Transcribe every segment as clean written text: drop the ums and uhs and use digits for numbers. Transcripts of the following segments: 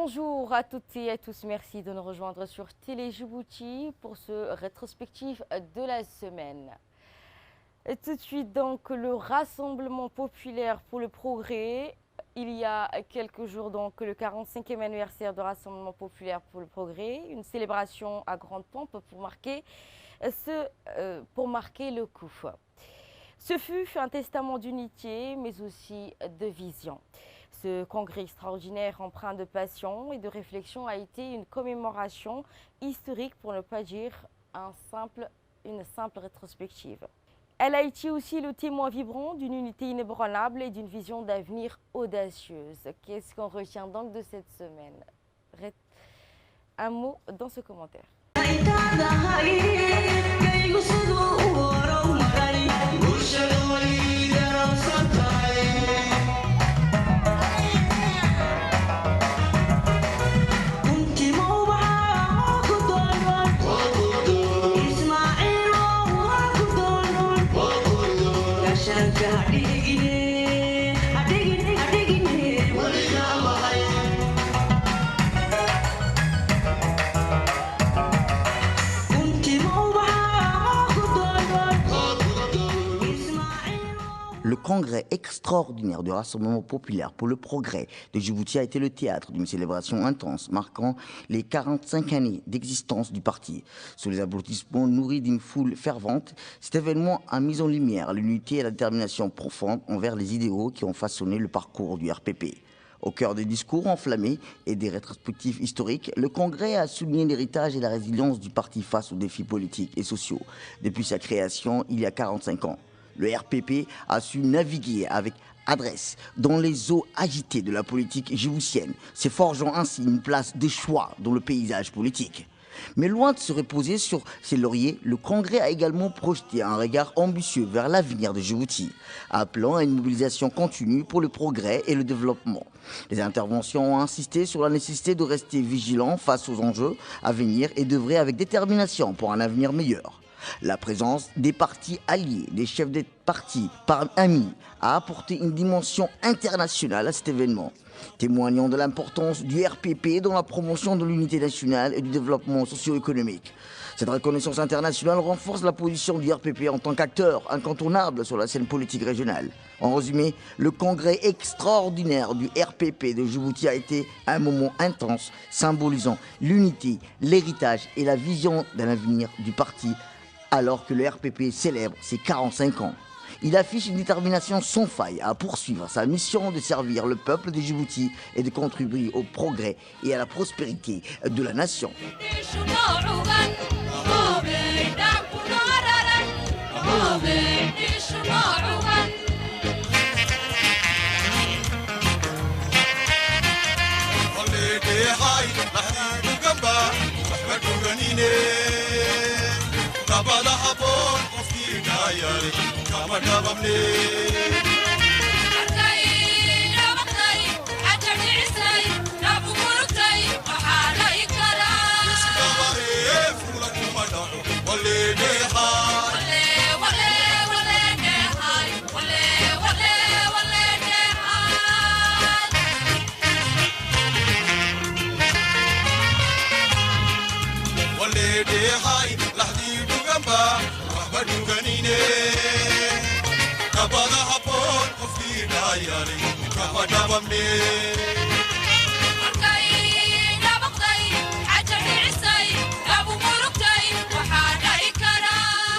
Bonjour à toutes et à tous, merci de nous rejoindre sur Télé Djibouti pour ce rétrospectif de la semaine. Et tout de suite donc le Rassemblement populaire pour le progrès. Il y a quelques jours donc le 45e anniversaire du Rassemblement populaire pour le progrès, une célébration à grande pompe pour marquer le coup. Ce fut un testament d'unité mais aussi de vision. Ce congrès extraordinaire empreint de passion et de réflexion a été une commémoration historique, pour ne pas dire une simple rétrospective. Elle a été aussi le témoin vibrant d'une unité inébranlable et d'une vision d'avenir audacieuse. Qu'est-ce qu'on retient donc de cette semaine? Un mot dans ce commentaire. Le congrès extraordinaire du Rassemblement populaire pour le progrès de Djibouti a été le théâtre d'une célébration intense marquant les 45 années d'existence du parti. Sous les applaudissements nourris d'une foule fervente, cet événement a mis en lumière l'unité et la détermination profonde envers les idéaux qui ont façonné le parcours du RPP. Au cœur des discours enflammés et des rétrospectives historiques, le Congrès a souligné l'héritage et la résilience du parti face aux défis politiques et sociaux depuis sa création il y a 45 ans. Le RPP a su naviguer avec adresse dans les eaux agitées de la politique djiboutienne, se forgeant ainsi une place de choix dans le paysage politique. Mais loin de se reposer sur ses lauriers, le Congrès a également projeté un regard ambitieux vers l'avenir de Djibouti, appelant à une mobilisation continue pour le progrès et le développement. Les interventions ont insisté sur la nécessité de rester vigilant face aux enjeux à venir et d'œuvrer avec détermination pour un avenir meilleur. La présence des partis alliés, des chefs des partis par amis, a apporté une dimension internationale à cet événement, témoignant de l'importance du RPP dans la promotion de l'unité nationale et du développement socio-économique. Cette reconnaissance internationale renforce la position du RPP en tant qu'acteur incontournable sur la scène politique régionale. En résumé, le congrès extraordinaire du RPP de Djibouti a été un moment intense, symbolisant l'unité, l'héritage et la vision d'un avenir du parti, alors que le RPP célèbre ses 45 ans. Il affiche une détermination sans faille à poursuivre sa mission de servir le peuple de Djibouti et de contribuer au progrès et à la prospérité de la nation. «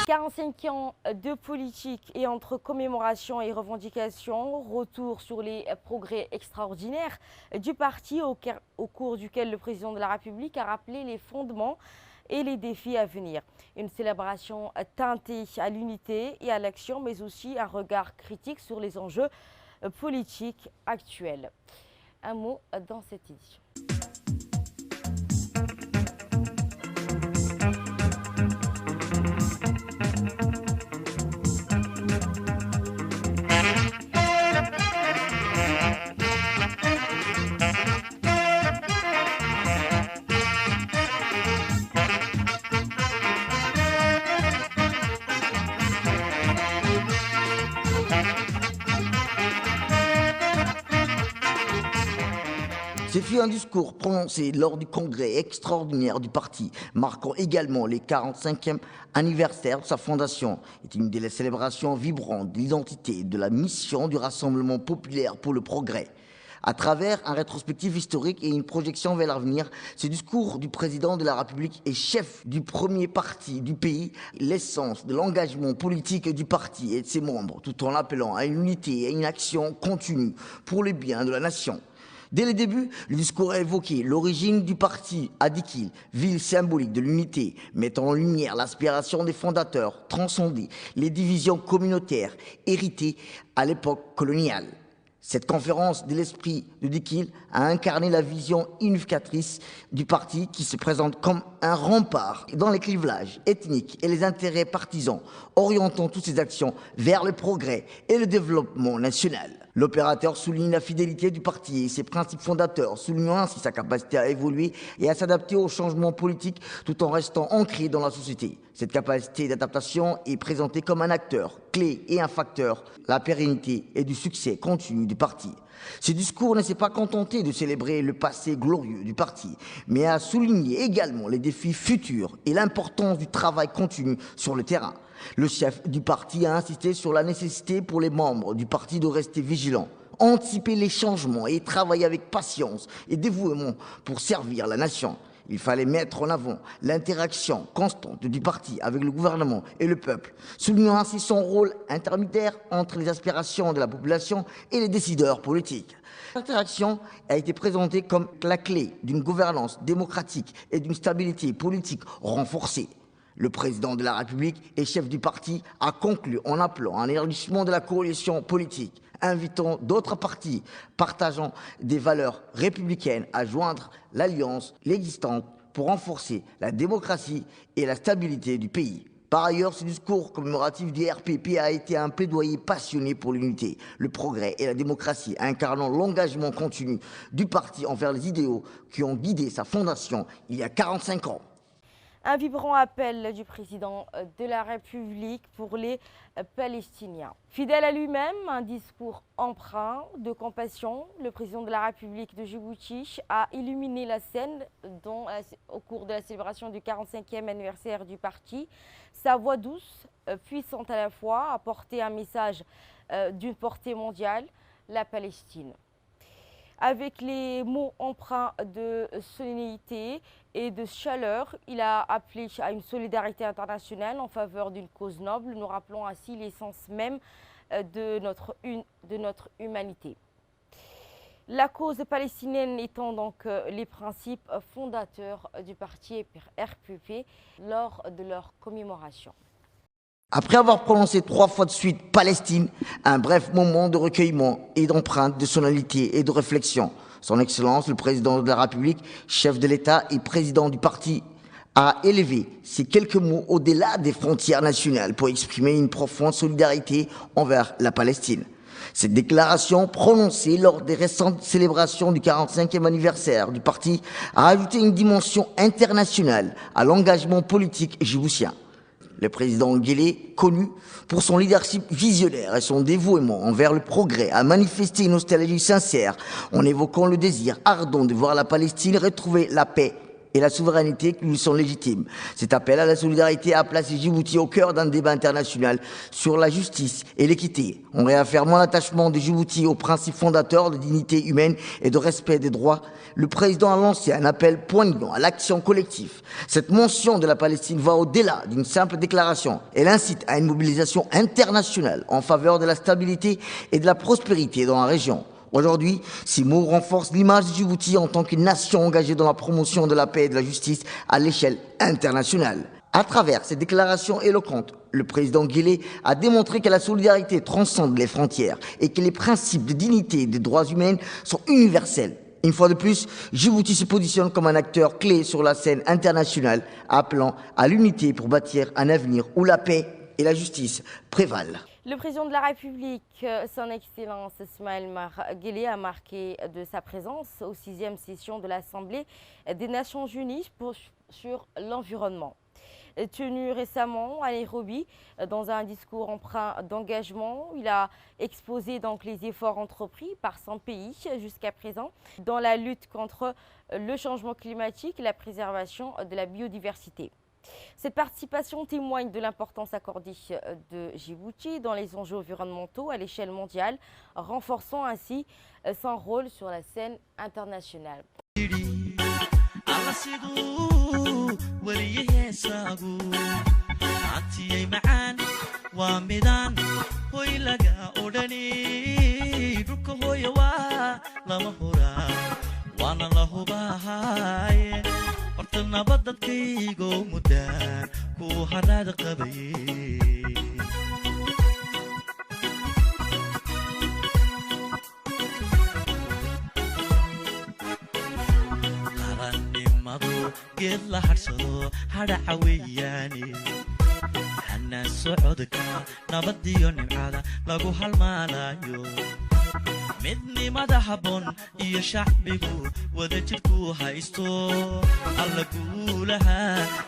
45 ans de politique et entre commémoration et revendication, retour sur les progrès extraordinaires du parti au cours duquel le président de la République a rappelé les fondements et les défis à venir. Une célébration teintée à l'unité et à l'action, mais aussi un regard critique sur les enjeux politiques actuels. Un mot dans cette édition. Ce fut un discours prononcé lors du congrès extraordinaire du parti, marquant également les 45e anniversaire de sa fondation. C'est une des célébrations vibrantes de l'identité de la mission du Rassemblement populaire pour le progrès. À travers un rétrospectif historique et une projection vers l'avenir, ce discours du président de la République et chef du premier parti du pays, l'essence de l'engagement politique du parti et de ses membres, tout en l'appelant à une unité et à une action continue pour le bien de la nation. Dès le début, le discours a évoqué l'origine du parti à Dikil, ville symbolique de l'unité, mettant en lumière l'aspiration des fondateurs, transcender les divisions communautaires héritées à l'époque coloniale. Cette conférence de l'esprit de Dikil a incarné la vision unificatrice du parti qui se présente comme un rempart dans les clivages ethniques et les intérêts partisans, orientant toutes ses actions vers le progrès et le développement national. L'opérateur souligne la fidélité du parti et ses principes fondateurs, soulignant ainsi sa capacité à évoluer et à s'adapter aux changements politiques tout en restant ancré dans la société. Cette capacité d'adaptation est présentée comme un acteur clé et un facteur, la pérennité et du succès continu du parti. Ce discours ne s'est pas contenté de célébrer le passé glorieux du parti, mais a souligné également les défis futurs et l'importance du travail continu sur le terrain. Le chef du parti a insisté sur la nécessité pour les membres du parti de rester vigilants, anticiper les changements et travailler avec patience et dévouement pour servir la nation. Il fallait mettre en avant l'interaction constante du parti avec le gouvernement et le peuple, soulignant ainsi son rôle intermédiaire entre les aspirations de la population et les décideurs politiques. L'interaction a été présentée comme la clé d'une gouvernance démocratique et d'une stabilité politique renforcée. Le président de la République et chef du parti a conclu en appelant à un élargissement de la coalition politique, invitant d'autres partis partageant des valeurs républicaines à joindre l'alliance existante pour renforcer la démocratie et la stabilité du pays. Par ailleurs, ce discours commémoratif du RPP a été un plaidoyer passionné pour l'unité, le progrès et la démocratie, incarnant l'engagement continu du parti envers les idéaux qui ont guidé sa fondation il y a 45 ans. Un vibrant appel du président de la République pour les Palestiniens. Fidèle à lui-même, un discours empreint de compassion, le président de la République de Djibouti a illuminé la scène au cours de la célébration du 45e anniversaire du parti. Sa voix douce, puissante à la fois, a porté un message d'une portée mondiale, la Palestine. Avec les mots empreints de solennité et de chaleur, il a appelé à une solidarité internationale en faveur d'une cause noble. Nous rappelons ainsi l'essence même de notre humanité. La cause palestinienne étant donc les principes fondateurs du parti RPP lors de leur commémoration. Après avoir prononcé 3 fois de suite Palestine, un bref moment de recueillement et d'empreinte de sonalité et de réflexion. Son Excellence, le président de la République, chef de l'État et président du parti, a élevé ces quelques mots au-delà des frontières nationales pour exprimer une profonde solidarité envers la Palestine. Cette déclaration, prononcée lors des récentes célébrations du 45e anniversaire du parti, a ajouté une dimension internationale à l'engagement politique djiboutien. Le président Guelleh, connu pour son leadership visionnaire et son dévouement envers le progrès, a manifesté une nostalgie sincère en évoquant le désir ardent de voir la Palestine retrouver la paix et la souveraineté qui lui sont légitimes. Cet appel à la solidarité a placé Djibouti au cœur d'un débat international sur la justice et l'équité, en réaffirmant l'attachement de Djibouti aux principes fondateurs de dignité humaine et de respect des droits. Le président a lancé un appel poignant à l'action collective. Cette mention de la Palestine va au-delà d'une simple déclaration. Elle incite à une mobilisation internationale en faveur de la stabilité et de la prospérité dans la région. Aujourd'hui, ces mots renforcent l'image de Djibouti en tant qu'une nation engagée dans la promotion de la paix et de la justice à l'échelle internationale. À travers ces déclarations éloquentes, le président Guelleh a démontré que la solidarité transcende les frontières et que les principes de dignité et des droits humains sont universels. Une fois de plus, Djibouti se positionne comme un acteur clé sur la scène internationale, appelant à l'unité pour bâtir un avenir où la paix et la justice prévalent. Le président de la République, son Excellence Ismaël Guelleh, a marqué de sa présence aux 6e sessions de l'Assemblée des Nations Unies sur l'environnement. tenu récemment à Nairobi dans un discours empreint d'engagement. Il a exposé donc les efforts entrepris par son pays jusqu'à présent dans la lutte contre le changement climatique et la préservation de la biodiversité. Cette participation témoigne de l'importance accordée de Djibouti dans les enjeux environnementaux à l'échelle mondiale, renforçant ainsi son rôle sur la scène internationale. geed la harsado hadhaca weeyaane hanaan socodka nabadiyo nimcada lagu halmaanayo midnimada habboon iyo shacbigu wada jirku haysto alla guulaha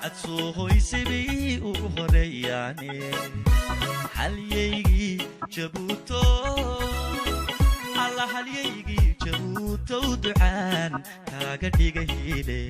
aad soo hoysabay u horeeyaane halyaygii jabuuto alla halyaygii jabuuto ducaan kaaga dhigahile.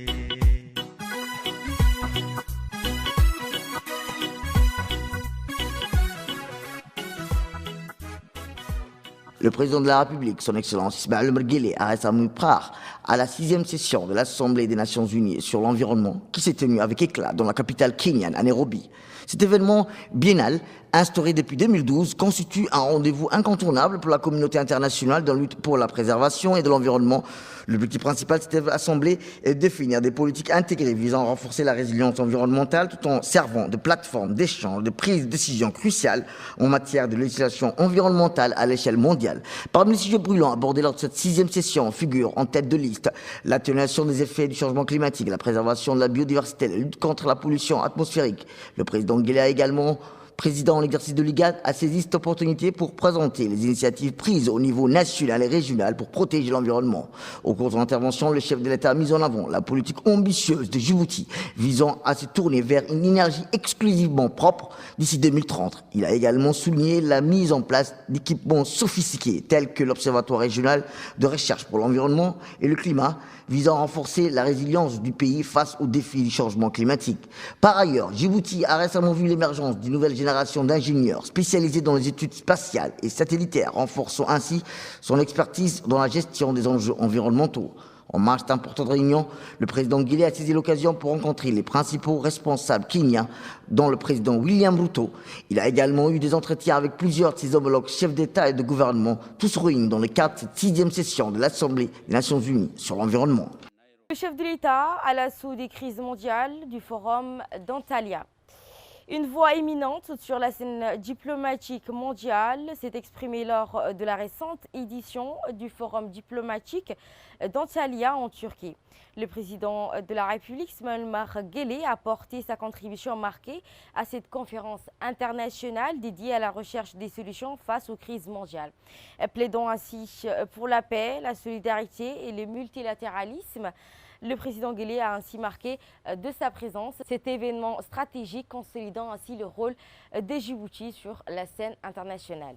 Le président de la République, son Excellence Ismaël Omar Guelleh, a récemment pris part à la 6e session de l'Assemblée des Nations Unies sur l'environnement qui s'est tenue avec éclat dans la capitale kenyane, à Nairobi. Cet événement biennal, instauré depuis 2012, constitue un rendez-vous incontournable pour la communauté internationale dans la lutte pour la préservation et de l'environnement. L'objectif principal de cette assemblée est de définir des politiques intégrées visant à renforcer la résilience environnementale tout en servant de plateforme d'échange, de prise de décision cruciale en matière de législation environnementale à l'échelle mondiale. Parmi les sujets brûlants abordés lors de cette 6e session figurent en tête de liste l'atténuation des effets du changement climatique, la préservation de la biodiversité, la lutte contre la pollution atmosphérique. Le président Guelleh a également, président en exercice de l'IGAD, a saisi cette opportunité pour présenter les initiatives prises au niveau national et régional pour protéger l'environnement. Au cours de son intervention, le chef de l'État a mis en avant la politique ambitieuse de Djibouti visant à se tourner vers une énergie exclusivement propre d'ici 2030. Il a également souligné la mise en place d'équipements sophistiqués tels que l'Observatoire régional de recherche pour l'environnement et le climat visant à renforcer la résilience du pays face aux défis du changement climatique. Par ailleurs, Djibouti a récemment vu l'émergence d'une nouvelle génération d'ingénieurs spécialisés dans les études spatiales et satellitaires, renforçant ainsi son expertise dans la gestion des enjeux environnementaux. En marge d'importantes réunions, le président Guelleh a saisi l'occasion pour rencontrer les principaux responsables kenyans, dont le président William Ruto. Il a également eu des entretiens avec plusieurs de ses homologues chefs d'État et de gouvernement, tous réunis dans le cadre de cette 6e session de l'Assemblée des Nations Unies sur l'environnement. Le chef de l'État à l'assaut des crises mondiales du forum d'Antalya. Une voix éminente sur la scène diplomatique mondiale s'est exprimée lors de la récente édition du forum diplomatique d'Antalya en Turquie. Le président de la République, Ismaël Omar Guelleh, a porté sa contribution marquée à cette conférence internationale dédiée à la recherche des solutions face aux crises mondiales. Plaidant ainsi pour la paix, la solidarité et le multilatéralisme, le président Guelleh a ainsi marqué de sa présence cet événement stratégique, consolidant ainsi le rôle de Djibouti sur la scène internationale.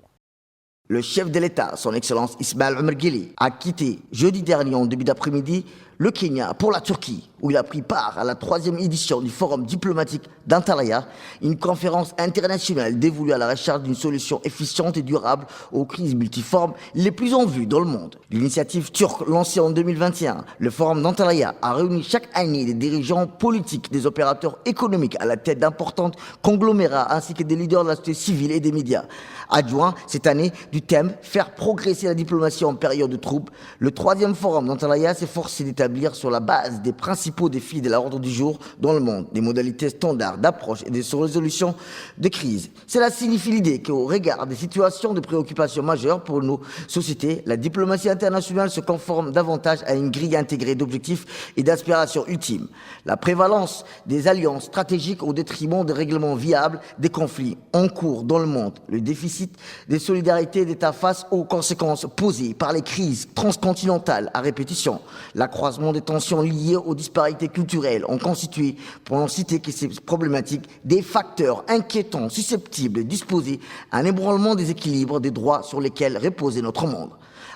Le chef de l'État, son Excellence Ismaël Omar Guelleh, a quitté jeudi dernier en début d'après-midi le Kenya pour la Turquie, où il a pris part à la 3e édition du Forum diplomatique d'Antalya, une conférence internationale dévolue à la recherche d'une solution efficiente et durable aux crises multiformes les plus en vue dans le monde. L'initiative turque lancée en 2021, le Forum d'Antalya a réuni chaque année des dirigeants politiques, des opérateurs économiques à la tête d'importantes conglomérats ainsi que des leaders de la société civile et des médias. Adjoint cette année du thème « Faire progresser la diplomatie en période de troubles », le 3e Forum d'Antalya s'efforce d'établir sur la base des principaux défis de l'ordre du jour dans le monde, des modalités standards d'approche et de résolution de crise. Cela signifie l'idée qu'au regard des situations de préoccupation majeures pour nos sociétés, la diplomatie internationale se conforme davantage à une grille intégrée d'objectifs et d'aspirations ultimes. La prévalence des alliances stratégiques au détriment des règlements viables des conflits en cours dans le monde, le déficit des solidarités et d'État face aux conséquences posées par les crises transcontinentales à répétition. L'accroissement des tensions liées aux disparités culturelles ont constitué, pour n'en citer que ces problématiques, des facteurs inquiétants susceptibles de disposer à un ébranlement des équilibres des droits sur lesquels reposait notre monde.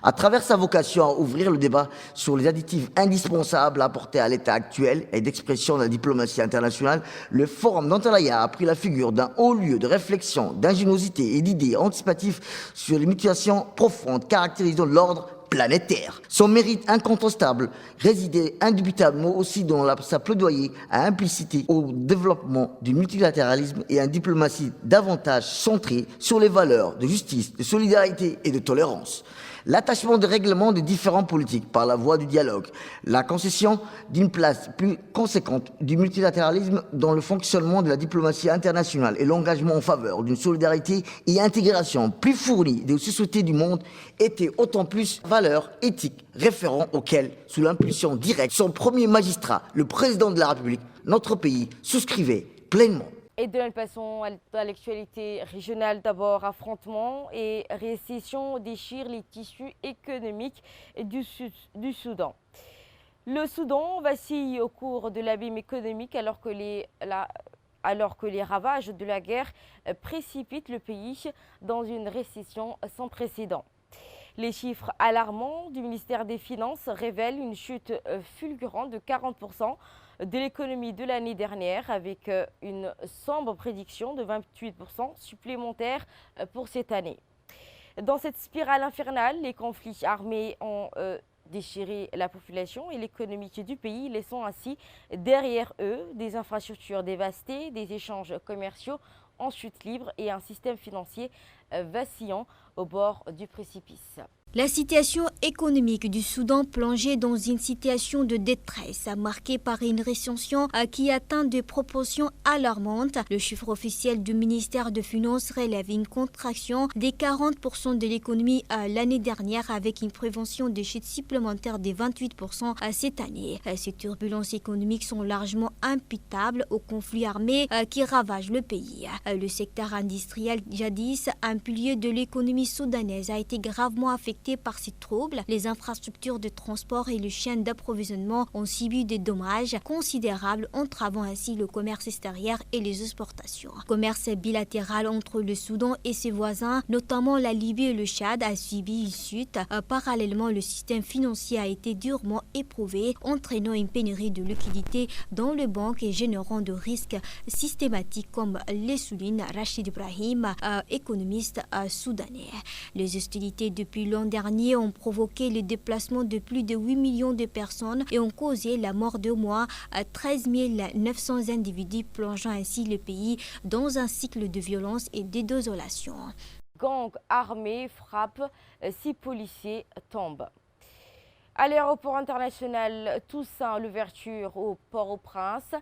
À travers sa vocation à ouvrir le débat sur les additifs indispensables à apporter à l'état actuel et d'expression de la diplomatie internationale, le Forum d'Antalya a pris la figure d'un haut lieu de réflexion, d'ingéniosité et d'idées anticipatives sur les mutations profondes caractérisant l'ordre planétaire. Son mérite incontestable résidait indubitablement aussi dans sa plaidoyer à impliciter au développement du multilatéralisme et une diplomatie davantage centrée sur les valeurs de justice, de solidarité et de tolérance. L'attachement des règlements des différents politiques par la voie du dialogue, la concession d'une place plus conséquente du multilatéralisme dans le fonctionnement de la diplomatie internationale et l'engagement en faveur d'une solidarité et intégration plus fournie des sociétés du monde étaient autant plus valeurs éthiques référents auxquelles, sous l'impulsion directe, son premier magistrat, le président de la République, notre pays, souscrivait pleinement. Et de même, passons à l'actualité régionale. D'abord, affrontements et récession déchirent les tissus économiques du Soudan. Le Soudan vacille au cours de l'abîme économique alors que les ravages de la guerre précipitent le pays dans une récession sans précédent. Les chiffres alarmants du ministère des Finances révèlent une chute fulgurante de 40% de l'économie de l'année dernière, avec une sombre prédiction de 28% supplémentaire pour cette année. Dans cette spirale infernale, les conflits armés ont déchiré la population et l'économie du pays, laissant ainsi derrière eux des infrastructures dévastées, des échanges commerciaux en chute libre et un système financier vacillant au bord du précipice. La situation économique du Soudan plongée dans une situation de détresse, marquée par une récession qui atteint des proportions alarmantes. Le chiffre officiel du ministère des Finances relève une contraction des 40% de l'économie l'année dernière, avec une prévention de chute supplémentaire des 28% cette année. Ces turbulences économiques sont largement imputables au conflit armé qui ravage le pays. Le secteur industriel, jadis un pilier de l'économie soudanaise, a été gravement affecté par ces troubles. Les infrastructures de transport et les chaînes d'approvisionnement ont subi des dommages considérables, entravant ainsi le commerce extérieur et les exportations. Le commerce bilatéral entre le Soudan et ses voisins, notamment la Libye et le Tchad, a subi une chute. Parallèlement, le système financier a été durement éprouvé, entraînant une pénurie de liquidités dans les banques et générant de risques systématiques, comme les souligne Rachid Ibrahim, économiste soudanais. Les hostilités depuis l'an dernier ont provoqué le déplacement de plus de 8 millions de personnes et ont causé la mort d'au moins 13 900 individus, plongeant ainsi le pays dans un cycle de violence et de désolation. Gang armé frappe, 6 policiers tombent. À l'aéroport international Toussaint Louverture au Port-au-Prince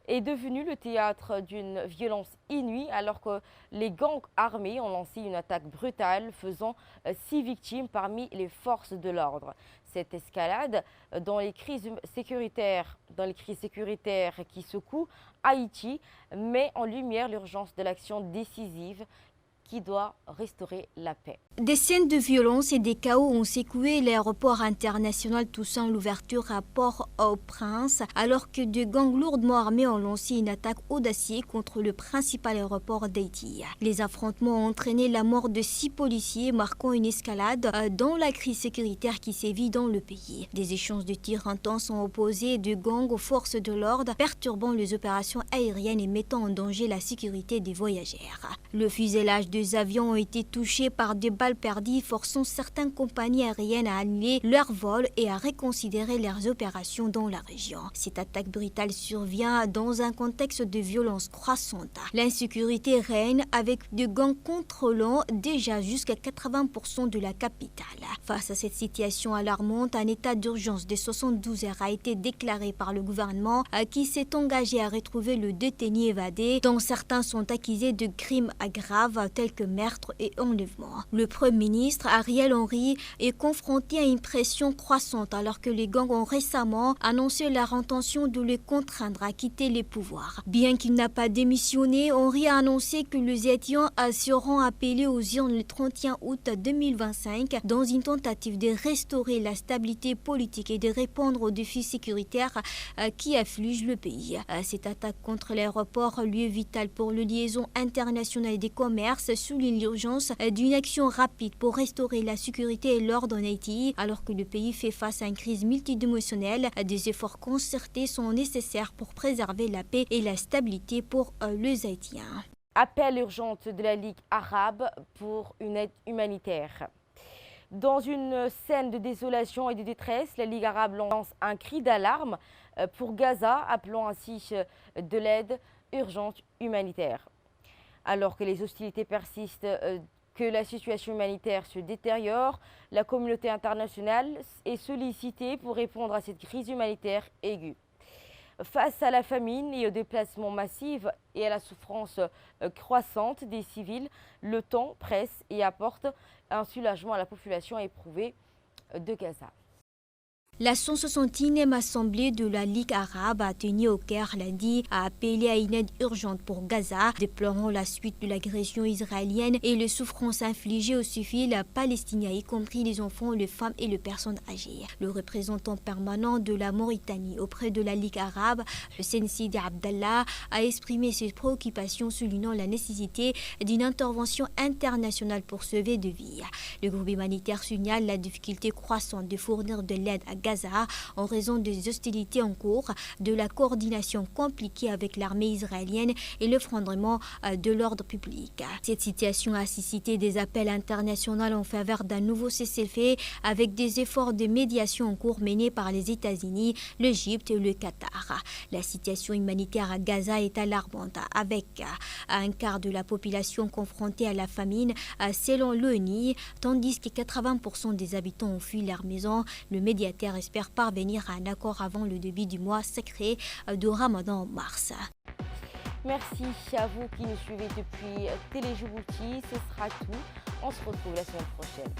est devenu le théâtre d'une violence inouïe alors que les gangs armés ont lancé une attaque brutale faisant 6 victimes parmi les forces de l'ordre. Cette escalade dans les crises sécuritaires qui secouent Haïti met en lumière l'urgence de l'action décisive qui doit restaurer la paix. Des scènes de violence et des chaos ont secoué l'aéroport international Toussaint Louverture à Port-au-Prince, alors que deux gangs lourdement armés ont lancé une attaque audacieuse contre le principal aéroport d'Haïti. Les affrontements ont entraîné la mort de 6 policiers, marquant une escalade dans la crise sécuritaire qui sévit dans le pays. Des échanges de tirs intenses ont opposé deux gangs aux forces de l'ordre, perturbant les opérations aériennes et mettant en danger la sécurité des voyageurs. Le fuselage des avions ont été touchés par des balles perdues, forçant certaines compagnies aériennes à annuler leurs vols et à reconsidérer leurs opérations dans la région. Cette attaque brutale survient dans un contexte de violence croissante. L'insécurité règne avec des gangs contrôlant déjà jusqu'à 80% de la capitale. Face à cette situation alarmante, un état d'urgence de 72 heures a été déclaré par le gouvernement qui s'est engagé à retrouver le détenu évadé, dont certains sont accusés de crimes graves quelques meurtres et enlèvements. Le Premier ministre Ariel Henry est confronté à une pression croissante alors que les gangs ont récemment annoncé leur intention de le contraindre à quitter les pouvoirs. Bien qu'il n'a pas démissionné, Henry a annoncé que les États seront appelés aux urnes le 31 août 2025 dans une tentative de restaurer la stabilité politique et de répondre aux défis sécuritaires qui affligent le pays. Cette attaque contre l'aéroport, lieu vital pour la liaison internationale des commerces, souligne l'urgence d'une action rapide pour restaurer la sécurité et l'ordre en Haïti. Alors que le pays fait face à une crise multidimensionnelle, des efforts concertés sont nécessaires pour préserver la paix et la stabilité pour les Haïtiens. Appel urgent de la Ligue arabe pour une aide humanitaire. Dans une scène de désolation et de détresse, la Ligue arabe lance un cri d'alarme pour Gaza, appelant ainsi de l'aide urgente humanitaire. Alors que les hostilités persistent, que la situation humanitaire se détériore, la communauté internationale est sollicitée pour répondre à cette crise humanitaire aiguë. Face à la famine et aux déplacements massifs et à la souffrance croissante des civils, le temps presse et apporte un soulagement à la population éprouvée de Gaza. La 161e assemblée de la Ligue arabe a tenu au Caire lundi à appeler à une aide urgente pour Gaza, déplorant la suite de l'agression israélienne et les souffrances infligées aux civils palestiniens, y compris les enfants, les femmes et les personnes âgées. Le représentant permanent de la Mauritanie auprès de la Ligue arabe, Hussein Sidi Abdallah, a exprimé ses préoccupations, soulignant la nécessité d'une intervention internationale pour sauver des vies. Le groupe humanitaire signale la difficulté croissante de fournir de l'aide à Gaza en raison des hostilités en cours, de la coordination compliquée avec l'armée israélienne et l'effondrement de l'ordre public. Cette situation a suscité des appels internationaux en faveur d'un nouveau cessez-le-feu avec des efforts de médiation en cours menés par les États-Unis, l'Égypte et le Qatar. La situation humanitaire à Gaza est alarmante avec un quart de la population confrontée à la famine selon l'ONU, tandis que 80% des habitants ont fui leur maison. Le médiateur espère parvenir à un accord avant le début du mois sacré de Ramadan en mars. Merci à vous qui nous suivez depuis Télé Djibouti. Ce sera tout. On se retrouve la semaine prochaine.